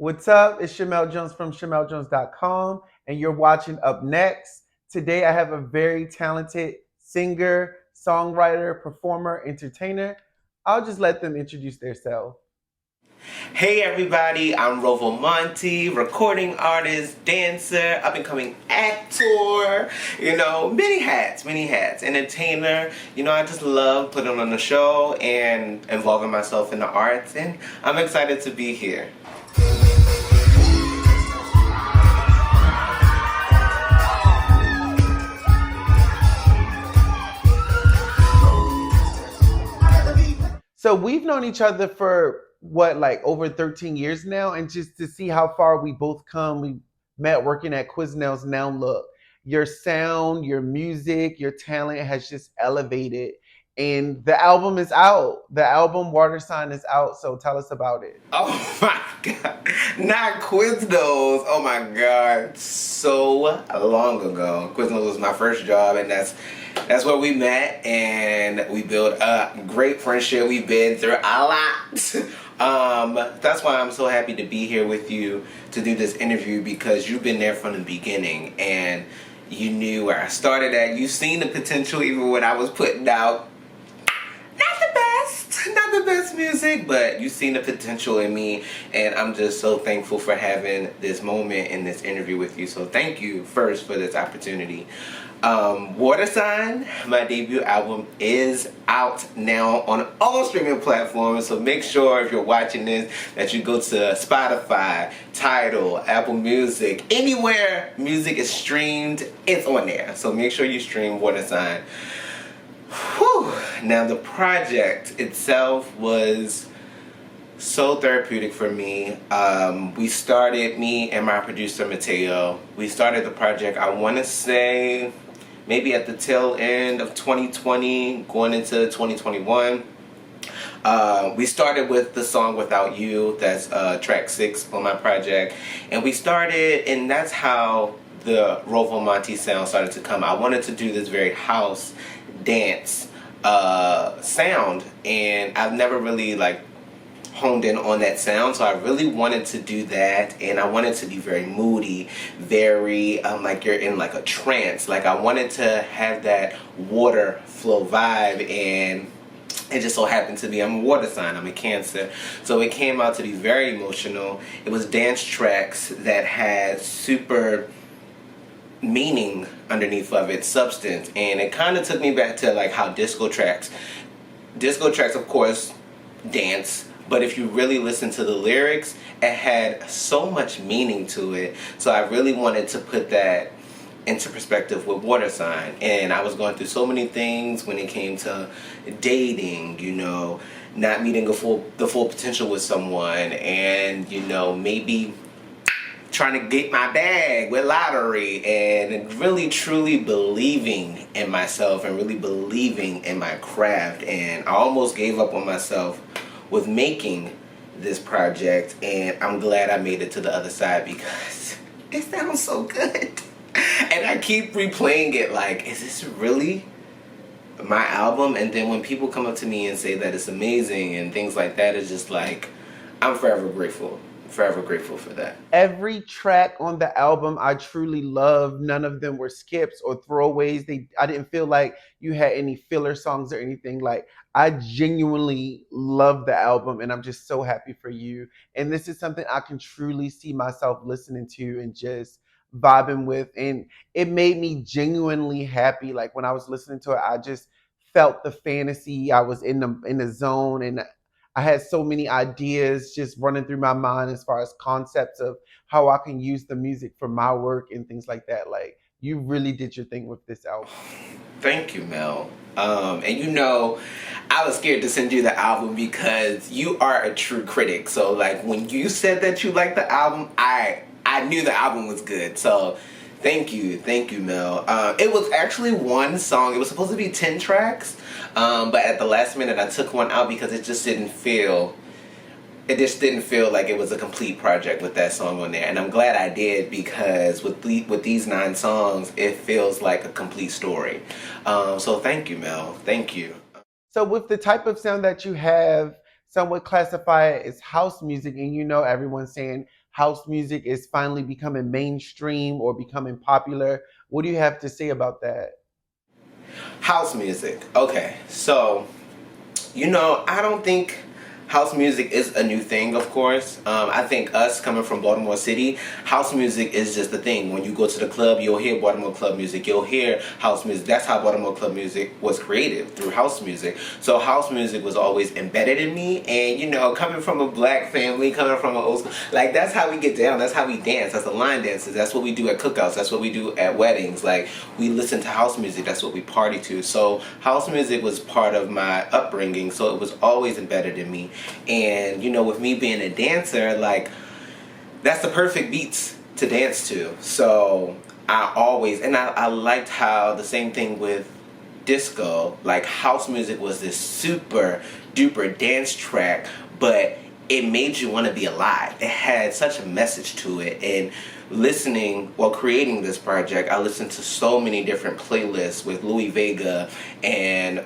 What's up? It's Shamel Jones from ShamelJones.com, and you're watching Up Next. Today, I have a very talented singer, songwriter, performer, entertainer. I'll just let them introduce themselves. Hey everybody, I'm Rovo Monty, recording artist, dancer, up and coming actor, many hats, entertainer. I just love putting on a show and involving myself in the arts, and I'm excited to be here. So we've known each other for what, like over 13 years now, and just to see how far we both come, we met working at Quiznos. Now look, your sound, your music, your talent has just elevated, and the album is out. The album Water Sign is out. So tell us about it. Oh my god, not Quiznos. Oh my god, so long ago. Quiznos was my first job, and that's where we met, and we built a great friendship. We've been through a lot. That's why I'm so happy to be here with you to do this interview, because you've been there from the beginning, and you knew where I started at. You've seen the potential even when I was putting out not the best music, but you've seen the potential in me, and I'm just so thankful for having this moment in this interview with you. So thank you first for this opportunity. Water Sign, my debut album, is out now on all streaming platforms, so make sure if you're watching this that you go to Spotify, Tidal, Apple Music, anywhere music is streamed, it's on there. So make sure you stream Water Sign. Whew. Now the project itself was so therapeutic for me. Me and my producer Mateo, we started the project, I want to say, maybe at the tail end of 2020, going into 2021. We started with the song Without You, that's track 6 on my project. And that's how the Rovo Monty sound started to come. I wanted to do this very house dance sound, and I've never really honed in on that sound, so I really wanted to do that, and I wanted to be very moody, very like you're in like a trance. Like I wanted to have that water flow vibe, and it just so happened to be I'm a water sign, I'm a Cancer, so it came out to be very emotional. It was dance tracks that had super meaning underneath of it, substance, and it kind of took me back to like how disco tracks of course dance, but if you really listen to the lyrics, it had so much meaning to it. So I really wanted to put that into perspective with Water Sign, and I was going through so many things when it came to dating, not meeting the full potential with someone, and maybe trying to get my bag with lottery, and really truly believing in myself and really believing in my craft. And I almost gave up on myself with making this project, and I'm glad I made it to the other side because it sounds so good. And I keep replaying it like, is this really my album? And then when people come up to me and say that it's amazing and things like that, it's just like, I'm forever grateful for that. Every track on the album I truly love. None of them were skips or throwaways. I didn't feel like you had any filler songs or anything. Like, I genuinely love the album, and I'm just so happy for you. And this is something I can truly see myself listening to and just vibing with. And it made me genuinely happy. Like when I was listening to it, I just felt the fantasy. I was in the zone, and I had so many ideas just running through my mind as far as concepts of how I can use the music for my work and things like that. Like, you really did your thing with this album. Thank you, Mel. And I was scared to send you the album because you are a true critic. So like when you said that you liked the album, I knew the album was good. So thank you, Mel. It was actually one song. It was supposed to be 10 tracks, but at the last minute I took one out because it just didn't feel like it was a complete project with that song on there. And I'm glad I did, because with these 9 songs, it feels like a complete story. So thank you, Mel. Thank you. So, with the type of sound that you have, some would classify it as house music, and everyone's saying house music is finally becoming mainstream or becoming popular. What do you have to say about that? House music. Okay, so I don't think house music is a new thing, of course. I think us coming from Baltimore City, house music is just the thing. When you go to the club, you'll hear Baltimore club music, you'll hear house music. That's how Baltimore club music was created, through house music. So house music was always embedded in me, and coming from a black family, coming from an old school, like that's how we get down, that's how we dance, that's the line dances, that's what we do at cookouts, that's what we do at weddings. Like, we listen to house music, that's what we party to. So house music was part of my upbringing, so it was always embedded in me. And with me being a dancer, like, that's the perfect beats to dance to. So I liked how the same thing with disco, like house music was this super duper dance track, but it made you want to be alive. It had such a message to it. And while creating this project, I listened to so many different playlists with Louis Vega and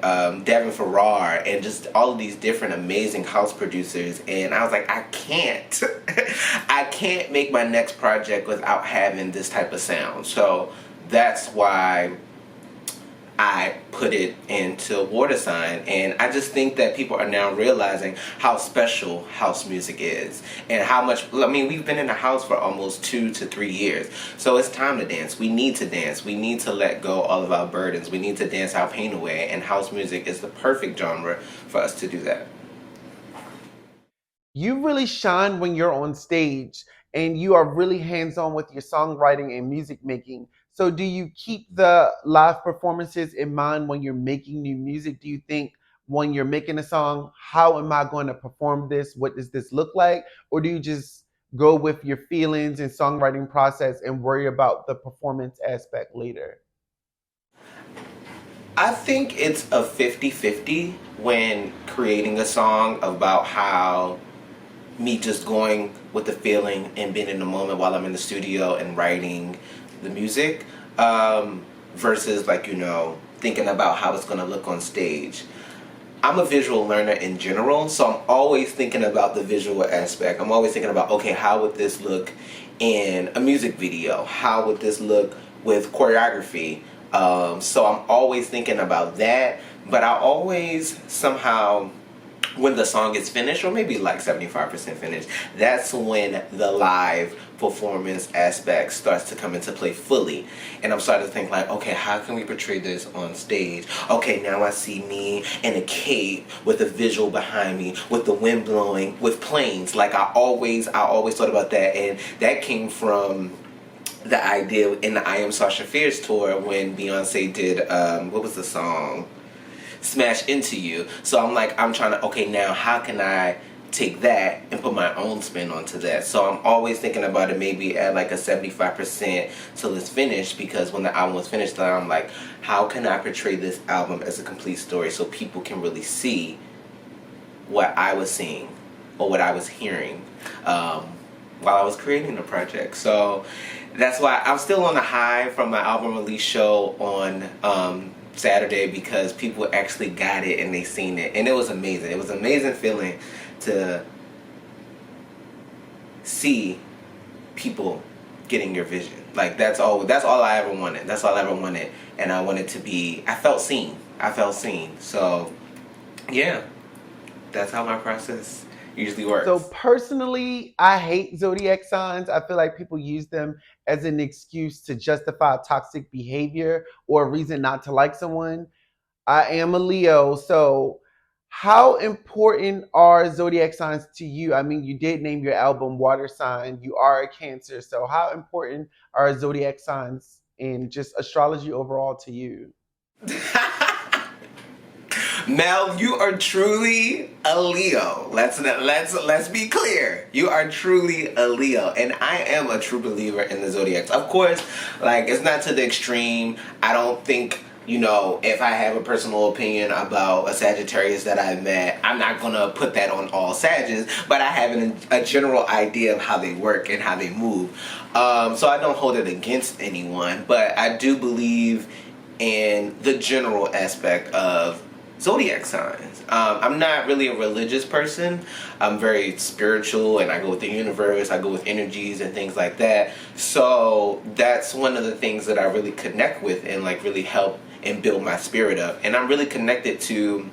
Devin Farrar and just all of these different amazing house producers. And I was like, I can't I can't make my next project without having this type of sound. So that's why I put it into Water Sign, and I just think that people are now realizing how special house music is, and how much, we've been in the house for almost 2 to 3 years, so it's time to dance. We need to dance. We need to let go all of our burdens. We need to dance our pain away, and house music is the perfect genre for us to do that. You really shine when you're on stage and you are really hands on with your songwriting and music making. So, do you keep the live performances in mind when you're making new music? Do you think when you're making a song, how am I going to perform this? What does this look like? Or do you just go with your feelings and songwriting process and worry about the performance aspect later? I think it's a 50-50 when creating a song, about how me just going with the feeling and being in the moment while I'm in the studio and writing the music, versus thinking about how it's going to look on stage. I'm a visual learner in general, so I'm always thinking about the visual aspect. I'm always thinking about, okay, how would this look in a music video? How would this look with choreography? So I'm always thinking about that, but I always somehow, when the song is finished, or maybe like 75% finished, that's when the live performance aspect starts to come into play fully. And I'm starting to think like, okay, how can we portray this on stage? Okay, now I see me in a cape with a visual behind me, with the wind blowing, with planes. Like, I always thought about that, and that came from the idea in the I Am Sasha Fierce tour when Beyonce did, what was the song? Smash Into You. So I'm trying to, okay, now how can I take that and put my own spin onto that? So I'm always thinking about it maybe at like a 75% till it's finished, because when the album was finished, then I'm like, how can I portray this album as a complete story so people can really see what I was seeing or what I was hearing while I was creating the project. So that's why I'm still on the high from my album release show on Saturday, because people actually got it and they seen it, and it was amazing. It was an amazing feeling to see people getting your vision. Like, that's all I ever wanted. That's all I ever wanted, and I wanted to be. I felt seen. So yeah, that's how my process usually works. So personally, I hate zodiac signs. I feel like people use them as an excuse to justify toxic behavior or a reason not to like someone. I am a Leo, so how important are zodiac signs to you? I mean, you did name your album Water Sign. You are a Cancer, so how important are zodiac signs in just astrology overall to you? Mel, you are truly a Leo. Let's be clear. You are truly a Leo, and I am a true believer in the zodiacs. Of course, like, it's not to the extreme. I don't think, if I have a personal opinion about a Sagittarius that I met, I'm not gonna put that on all Sagittarius, but I have a general idea of how they work and how they move. So I don't hold it against anyone, but I do believe in the general aspect of zodiac signs. I'm not really a religious person. I'm very spiritual, and I go with the universe. I go with energies and things like that. So that's one of the things that I really connect with and like really help and build my spirit up. And I'm really connected to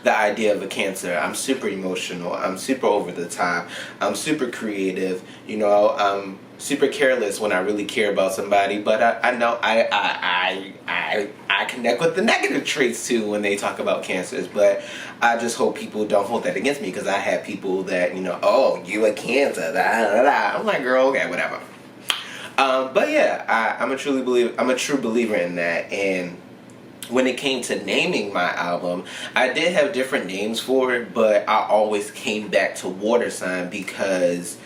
the idea of a Cancer. I'm super emotional. I'm super over the top. I'm super creative. You know, I'm super careless when I really care about somebody. But I know I connect with the negative traits too when they talk about Cancers. But I just hope people don't hold that against me, because I have people that, you know, oh, you a Cancer. Da, da, da. I'm like, girl, okay, whatever. But yeah, I'm a true believer in that. And when it came to naming my album, I did have different names for it, but I always came back to Water Sign because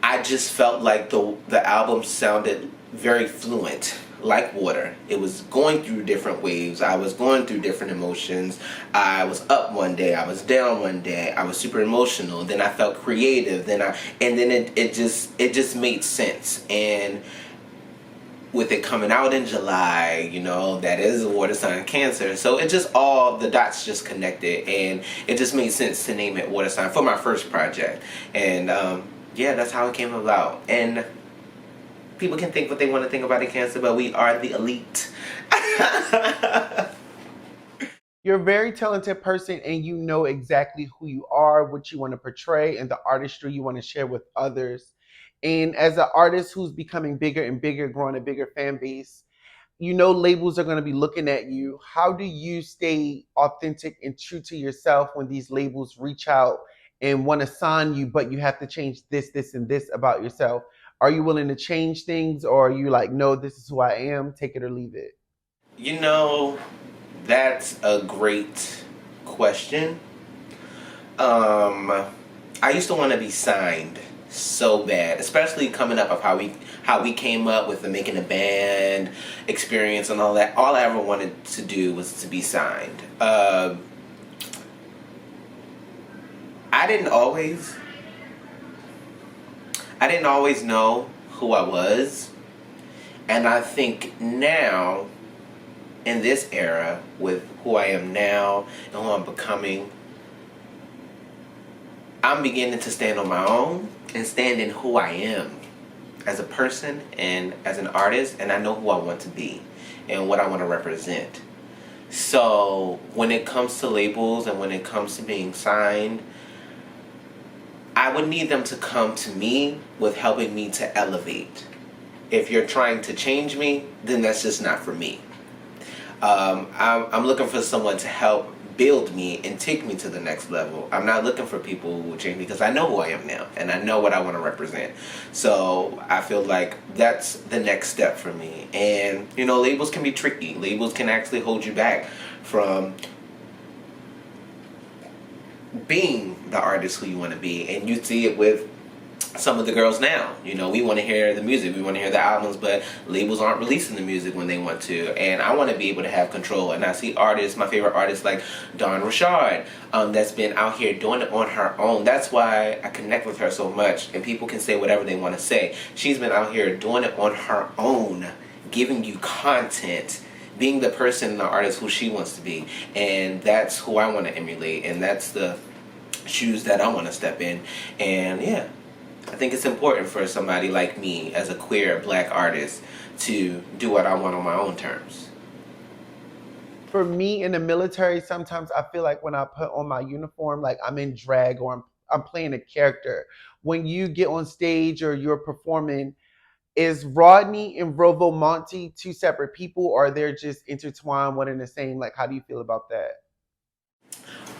I just felt like the album sounded very fluent, like water. It was going through different waves. I was going through different emotions. I was up one day, I was down one day. I was super emotional. Then I felt creative. Then it just made sense. And with it coming out in July, you know, that is a water sign, Cancer. So it just all, the dots just connected, and it just made sense to name it Water Sign for my first project. And yeah, that's how it came about. And people can think what they want to think about a Cancer, but we are the elite. You're a very talented person, and you know exactly who you are, what you want to portray, and the artistry you want to share with others. And as an artist who's becoming bigger and bigger, growing a bigger fan base, you know labels are going to be looking at you. How do you stay authentic and true to yourself when these labels reach out and want to sign you, but you have to change this, and this about yourself? Are you willing to change things, or are you like, no, this is who I am, take it or leave it? You know, that's a great question. Um, I used to want to be signed so bad, especially coming up of how we came up with the making a band experience and all that. All I ever wanted to do was to be signed. I didn't always I didn't always know who I was, and I think now, in this era, with who I am now and who I'm becoming, I'm beginning to stand on my own and stand in who I am as a person and as an artist, and I know who I want to be and what I want to represent. So when it comes to labels and when it comes to being signed, I would need them to come to me with helping me to elevate. If you're trying to change me, then that's just not for me. I'm looking for someone to help build me and take me to the next level. I'm not looking for people who will change me, because I know who I am now and I know what I want to represent. So I feel like that's the next step for me. And you know, labels can be tricky. Labels can actually hold you back from being the artist who you want to be. And you see it with some of the girls now. You know, we want to hear the music, we want to hear the albums, but labels aren't releasing the music when they want to. And I want to be able to have control. And I see artists, my favorite artists like Dawn Richard, that's been out here doing it on her own. That's why I connect with her so much. And people can say whatever they want to say. She's been out here doing it on her own, giving you content, being the person and the artist who she wants to be. And that's who I want to emulate, and that's the shoes that I want to step in. And yeah, I think it's important for somebody like me as a queer black artist to do what I want on my own terms. For me in the military, sometimes I feel like when I put on my uniform, like I'm in drag, or I'm playing a character. When you get on stage or you're performing, is Rodney and Rovo Monty two separate people, or they're just intertwined, one and the same? Like, how do you feel about that?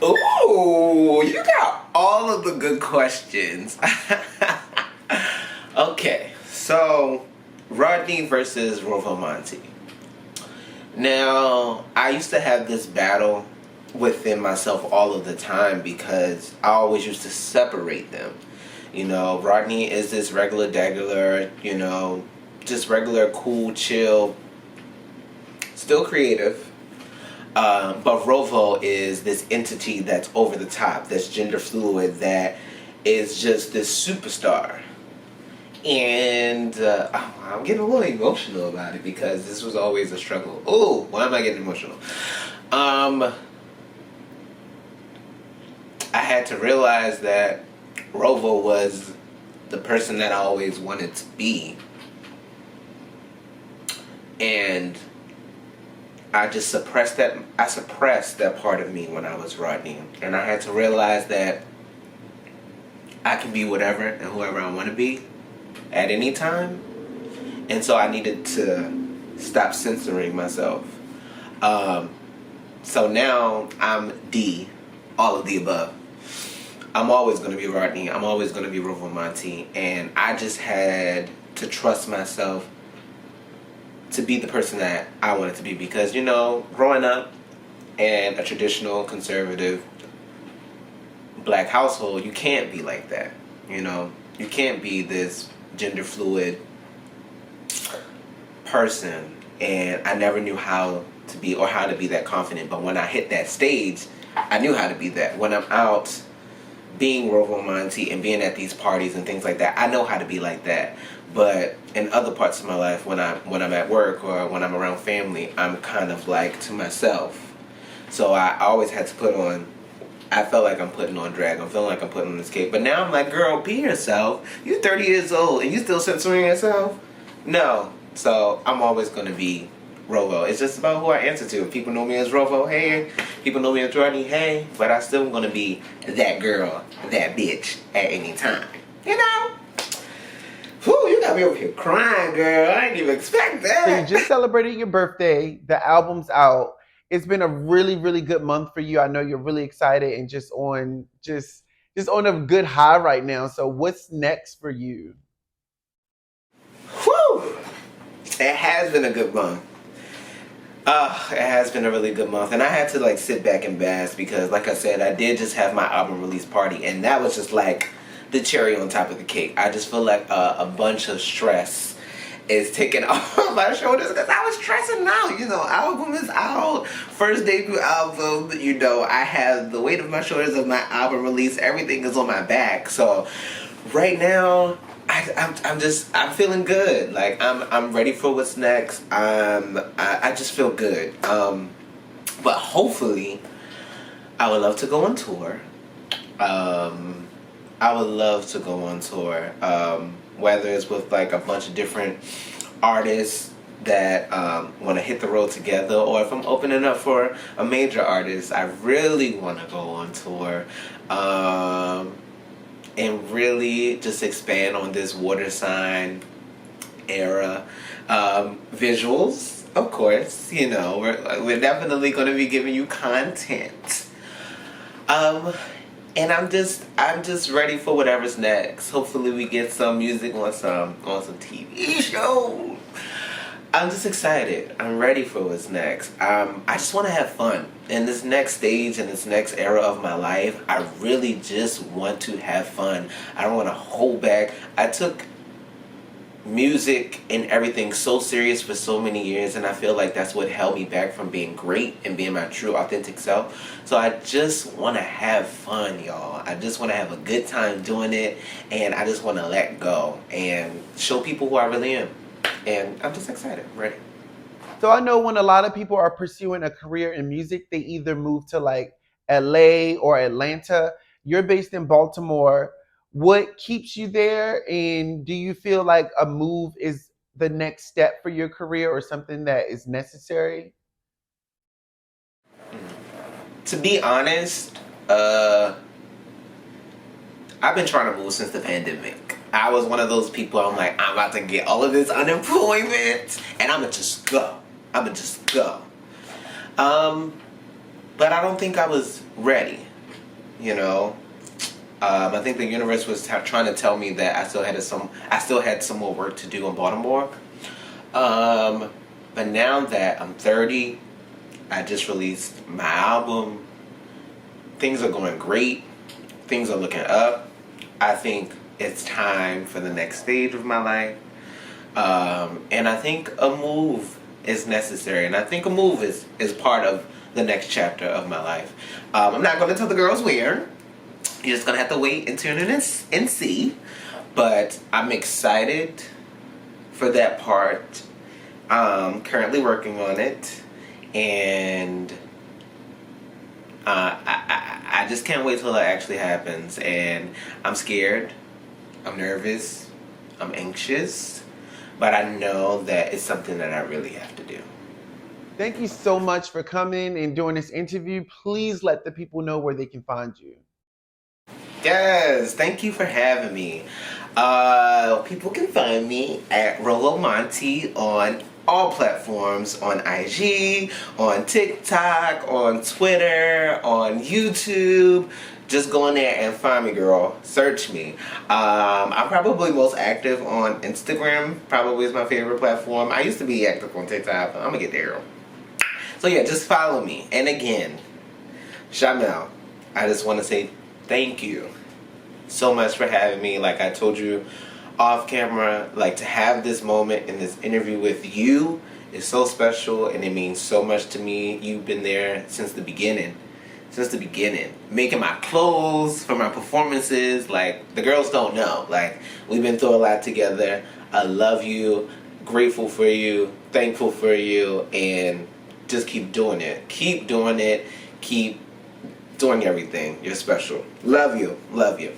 Ooh, you got all of the good questions. Okay, so Rodney versus Rovo Monty. Now, I used to have this battle within myself all of the time because I always used to separate them. You know, Rodney is this regular, you know, just regular, cool, chill, still creative. But Rovo is this entity that's over the top, that's gender fluid, that is just this superstar. And I'm getting a little emotional about it because this was always a struggle. Oh, why am I getting emotional? Um, I had to realize that Rovo was the person that I always wanted to be. And I just suppressed that. I suppressed that part of me when I was Rodney. And I had to realize that I can be whatever and whoever I want to be at any time. And so I needed to stop censoring myself. Um, so now I'm D, all of the above. I'm always going to be Rodney. I'm always going to be Rovo Monty. And I just had to trust myself to be the person that I wanted to be. Because, you know, growing up in a traditional conservative black household, you can't be like that. You know, you can't be this gender fluid person. And I never knew how to be or how to be that confident. But when I hit that stage, I knew how to be that. When I'm out being Rovo Monty and being at these parties and things like that, I know how to be like that. But in other parts of my life, when I'm at work or when I'm around family, I'm kind of like to myself. So I always had to put on. I felt like I'm putting on drag. I'm feeling like I'm putting on this cape. But now I'm like, girl, be yourself. You're 30 years old and you still censoring yourself? No. So I'm always going to be Rovo. It's just about who I answer to. If people know me as Rovo, hey. People know me as Rodney, hey. But I still going to be that girl, that bitch at any time. You know? Whew, you got me over here crying, girl. I didn't even expect that. So you just celebrated your birthday. The album's out. It's been a really, really good month for you. I know you're really excited and just on a good high right now. So what's next for you? Whew. It has been a good month. It has been a really good month, and I had to like sit back and bask because, like I said, I did just have my album release party, and that was just like the cherry on top of the cake. I just feel like a bunch of stress is taken off my shoulders because I was stressing out. You know, album is out, first debut album. You know, I have the weight of my shoulders of my album release. Everything is on my back, so right now. I'm feeling good. Like I'm ready for what's next. I just feel good. But hopefully, I would love to go on tour. I would love to go on tour. Whether it's with like a bunch of different artists that want to hit the road together, or if I'm opening up for a major artist, I really want to go on tour. And really just expand on this water sign era. Visuals, of course, you know, we're definitely going to be giving you content. And I'm just ready for whatever's next. Hopefully we get some music on some TV shows. I'm just excited. I'm ready for what's next. I just want to have fun. In this next stage, in this next era of my life, I really just want to have fun. I don't want to hold back. I took music and everything so serious for so many years, and I feel like that's what held me back from being great and being my true authentic self. So I just want to have fun, y'all. I just want to have a good time doing it, and I just want to let go and show people who I really am. And I'm just excited. I'm ready. So I know when a lot of people are pursuing a career in music, they either move to like LA or Atlanta. You're based in Baltimore. What keeps you there? And do you feel like a move is the next step for your career or something that is necessary? To be honest, I've been trying to move since the pandemic. I was one of those people, I'm like, I'm about to get all of this unemployment and I'm gonna just go. I'm gonna just go. But I don't think I was ready, you know. I think the universe was trying to tell me that I still had some more work to do in Baltimore. But now that I'm 30, I just released my album. Things are going great. Things are looking up. I think it's time for the next stage of my life. And I think a move is necessary. And I think a move is part of the next chapter of my life. I'm not going to tell the girls where. You're just going to have to wait and tune in and see. But I'm excited for that part. Currently working on it. And I just can't wait till it actually happens. And I'm scared. I'm nervous. I'm anxious. But I know that it's something that I really have to do. Thank you so much for coming and doing this interview. Please let the people know where they can find you. Yes, thank you for having me. People can find me at Rovo Monty on all platforms, on IG, on TikTok, on Twitter, on YouTube. Just go in there and find me, girl. Search me. I'm probably most active on Instagram. Probably is my favorite platform. I used to be active on TikTok, but I'm gonna get there, girl. So yeah, just follow me. And again, Jamel, I just want to say thank you so much for having me. Like I told you off camera, like to have this moment in this interview with you is so special and it means so much to me. You've been there since the beginning. Since the beginning. Making my clothes for my performances. Like, the girls don't know. Like, we've been through a lot together. I love you. Grateful for you. Thankful for you. And just keep doing it. Keep doing it. Keep doing everything. You're special. Love you. Love you.